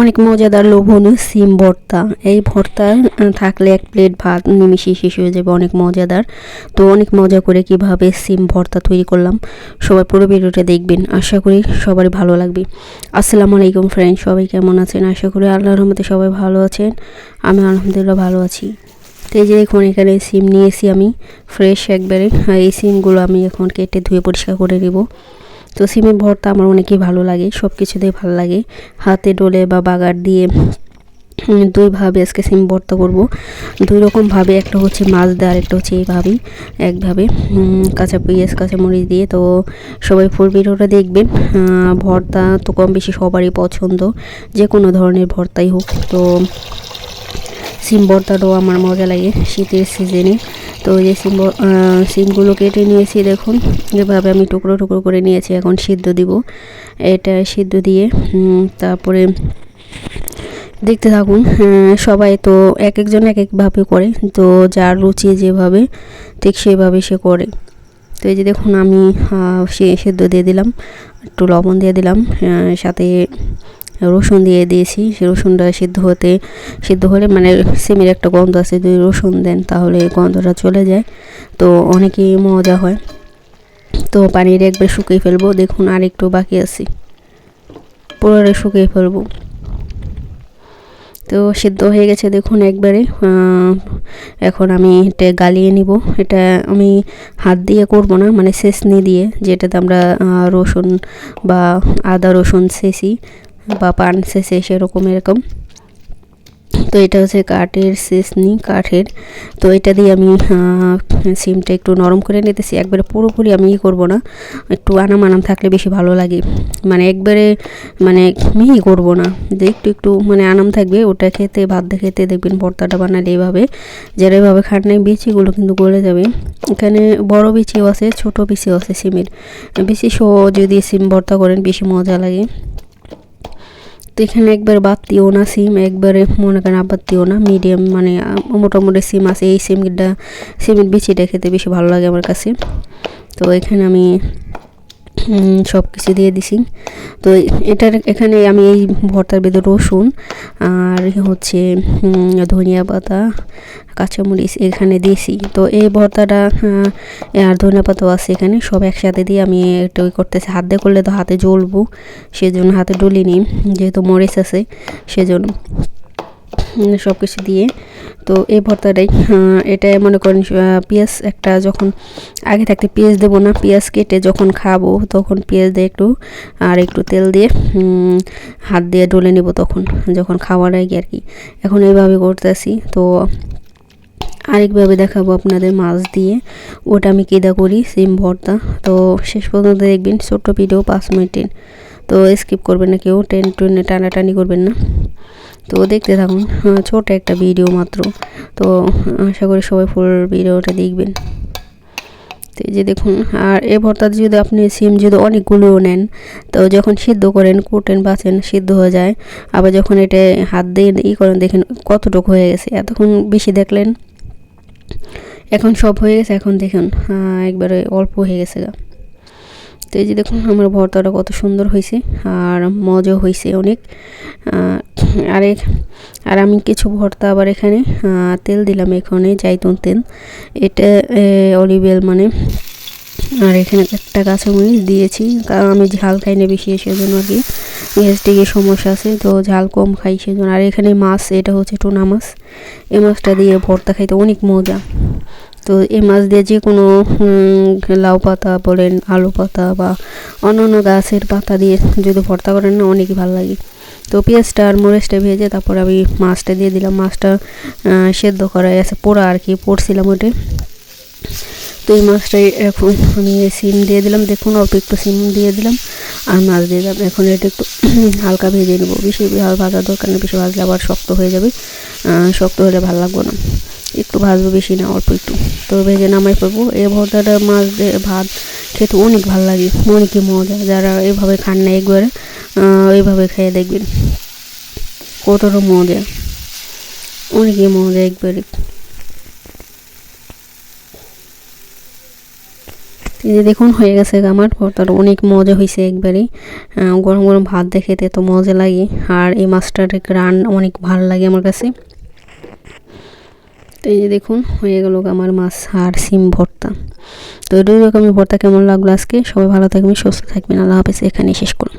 অনেক মজাদার লোভনীয় সিম ভর্তা। এই ভর্তা থাকলে এক প্লেট ভাত নিমিশেই শেষ হয়ে যাবে, অনেক মজাদার। তো অনেক মজা করে কিভাবে সিম ভর্তা তৈরি করলাম, সবাই পুরো ভিডিওটা দেখবেন, আশা করি সবারই ভালো লাগবে। আসসালামু আলাইকুম ফ্রেন্ড, সবাই কেমন আছেন? আশা করি আল্লাহর রহমতে সবাই ভালো আছেন। আমি আলহামদুলিল্লাহ ভালো আছি। তো এই যে দেখুন, এখানে সিম নিয়েছি আমি ফ্রেশ একবারে। এই সিমগুলো আমি এখন কেটে ধুয়ে পরিষ্কার করে নেব। তো সিমের ভর্তা আমার অনেকই ভালো লাগে, সব কিছুতেই ভালো লাগে। হাতে ডলে বা বাগার দিয়ে দুইভাবে আজকে সিম ভর্তা করব। দুই রকমভাবে, একটা হচ্ছে মাছ দিয়ে আর একটা হচ্ছে এইভাবেই একভাবে কাঁচা পেঁয়াজ কাঁচামরিচ দিয়ে। তো সবাই ফুল ভিডিওটা দেখবেন। ভর্তা তো কম বেশি সবারই পছন্দ, যে কোনো ধরনের ভর্তাই হোক। তো সিম ভর্তাটাও আমার মজা লাগে শীতের সিজনে। তো এই যে সিমগুলো কেটে নিয়েছি, দেখুন যেভাবে আমি টুকরো টুকরো করে নিয়েছি। এখন সিদ্ধ দিব, এটা সিদ্ধ দিয়ে তারপরে দেখতে থাকুন। সবাই তো এক একজন এক একভাবে করে, তো যার রুচি যেভাবে ঠিক সেভাবে সে করে। তো এই যে দেখুন, আমি সিদ্ধ দিয়ে দিলাম, একটু লবণ দিয়ে দিলাম, সাথে রসুন দিয়ে দিয়েছি। সে রসুনটা সিদ্ধ হলে মানে সিমের একটা গন্ধ আছে, যদি রসুন দেন তাহলে গন্ধটা চলে যায়, তো অনেকই মজা হয়। তো পানির একবার শুকিয়ে ফেলবো, দেখুন আর একটু বাকি আছে, পুরোটা শুকিয়ে ফেলবো। তো সিদ্ধ হয়ে গেছে দেখুন একবারে। এখন আমি এটা গালিয়ে নিব। এটা আমি হাত দিয়ে করব না, মানে ছেঁচনি দিয়ে, যেটাতে আমরা রসুন বা আদা রসুন ছেঁচি বা পান ছেঁচে সেরকম এরকম। তো এটা হচ্ছে কাঠের। তো এটা দিয়ে আমি সিমটা একটু নরম করে নিতেছি। একবারে পুরোপুরি আমি করব না, একটু আনাম থাকলে বেশি ভালো লাগে। মানে একবারে মানে মিহি করব না, যে একটু একটু মানে আনাম থাকবে, ওটা খেতে ভাত দিয়ে খেতে দেখবেন ভর্তাটা বানালে এইভাবে, যারা এইভাবে খান নাই বিচিগুলো কিন্তু গলে যাবে। এখানে বড় বিচিও আছে, ছোট বিচিও আছে সিমের। বেশি যদি সিম ভর্তা করেন বেশি মজা লাগে। তো এখানে একবার বাড়তিও না সিম, একবারে মনে করেন আবারতিও না, মিডিয়াম মানে মোটামুটি সিম আছে। এই সিমের বিচিটা খেতে বেশি ভালো লাগে আমার কাছে। তো এখানে আমি সব কিছু দিয়ে দিছি। তো এখানে আমি এই ভর্তার ভেতর রসুন আর হচ্ছে ধনিয়া পাতা কাঁচামরিচ এখানে দিয়েছি। তো এই ভর্তাটা আর ধনিয়া পাতাও আছে এখানে, সব একসাথে দিয়ে আমি একটু করতেছি। হাত দিয়ে করলে তো হাতে জ্বলবো, সেজন্য হাতে ডলিনি, যেহেতু মরিচ আছে সেজন্য সব কিছু দিয়ে। তো এই ভর্তাটাই এটা মনে করেন পেঁয়াজ একটা যখন আগে থাকতে পেঁয়াজ দেবো না, পেঁয়াজ কেটে যখন খাবো তখন পেঁয়াজ দিয়ে একটু তেল দিয়ে হাত দিয়ে ডলে নেব, তখন যখন খাওয়ার আগে আর কি। এখন এইভাবে করতেছি। তো আরেকভাবে দেখাবো আপনাদের মাছ দিয়ে, ওটা আমি কেদা করি সিম ভর্তা। তো শেষ পর্যন্ত দেখবেন, ছোট্ট ভিডিও 5 মিনিটের, তো স্কিপ করবেন না কেউ, টেনে টানাটানি করবেন না। তো দেখতে থাকুন, ছোট একটা ভিডিও মাত্র। তো আশা করি সবাই ফুল ভিডিওটা দেখবেন। তো এই যে দেখুন, আর এই ভর্তাতে যদি আপনি সিম যদি অনেকগুলোও নেন, তো যখন সিদ্ধ করেন কুটেন বাছেন সিদ্ধ হয়ে যায়, আবার যখন এটা হাত দিয়ে করেন দেখেন কতটুকু হয়ে গেছে। এতক্ষণ বেশি দেখলেন, এখন সব হয়ে গেছে, এখন দেখুন একবারে অল্প হয়ে গেছে গা। তো এই যে দেখুন আমার ভর্তাটা কত সুন্দর হয়েছে আর মজা হয়েছে অনেক। আর আমি কিছু ভর্তা আবার এখানে তেল দিলাম, এখানে জাইতুন তেল, এটা অলিভ অয়েল মানে। আর এখানে একটা কাঁচামরিচ দিয়েছি, কারণ আমি ঝাল খাই না বেশি, সেজন্য আর কি গ্যাস্ট্রিকের সমস্যা আছে, তো ঝাল কম খাই সেজন্য। আর এখানে মাছ, এটা হচ্ছে টুনা মাছ, এই মাছটা দিয়ে ভর্তা খাইতে অনেক মজা। তো এই মাছ দিয়ে যে কোনো লাউ পাতা বলেন, আলু পাতা বা অন্যান্য গাছের পাতা দিয়ে যদি ভর্তা করেন না, অনেকই ভালো লাগে। তো পেঁয়াজটা আর মরিচটা ভেজে তারপর আমি মাছটা দিয়ে দিলাম। মাছটা সেদ্ধ করা আছে, পোড়া আর কি, পড়ছিলাম ওটা। তো এই মাছটাই এখন আমি সিম দিয়ে দিলাম, দেখুন অল্প একটু সিম দিয়ে দিলাম আর মাছ দিয়ে দিলাম। এখন এটা একটু হালকা ভেজে নেবো, বেশি ভাজার দরকার নেই, বেশি ভাজলে আবার শক্ত হয়ে যাবে, শক্ত হলে ভালো লাগবে না। একটু ভাজবো, বেশি না, অল্প একটু। তো ভেজে নামাই ফেলবো। এই ভর্তাটা মাছ দিয়ে ভাত খেতে অনেক ভালো লাগে, অনেকই মজা। যারা এইভাবে খান না একবারে এইভাবে খেয়ে দেখবেন কতটা মজা, অনেকই মজা একবারে। এই যে দেখুন হয়ে গেছে আমার ভর্তাটা, অনেক মজা হয়েছে একবারেই। গরম গরম ভাত দিয়ে খেতে তো মজা লাগে, আর এই মাছটার গ্রান অনেক ভালো লাগে আমার কাছে। তো এই যে দেখুন হয়ে গেল আমার মাছ আর সিম ভর্তা। তো এই রকমের ভর্তা কেমন লাগলো আজকে, সবাই ভালো থাকবেন, সুস্থ থাকবেন, আল্লাহ হাফেজ, এখানেই শেষ করুন।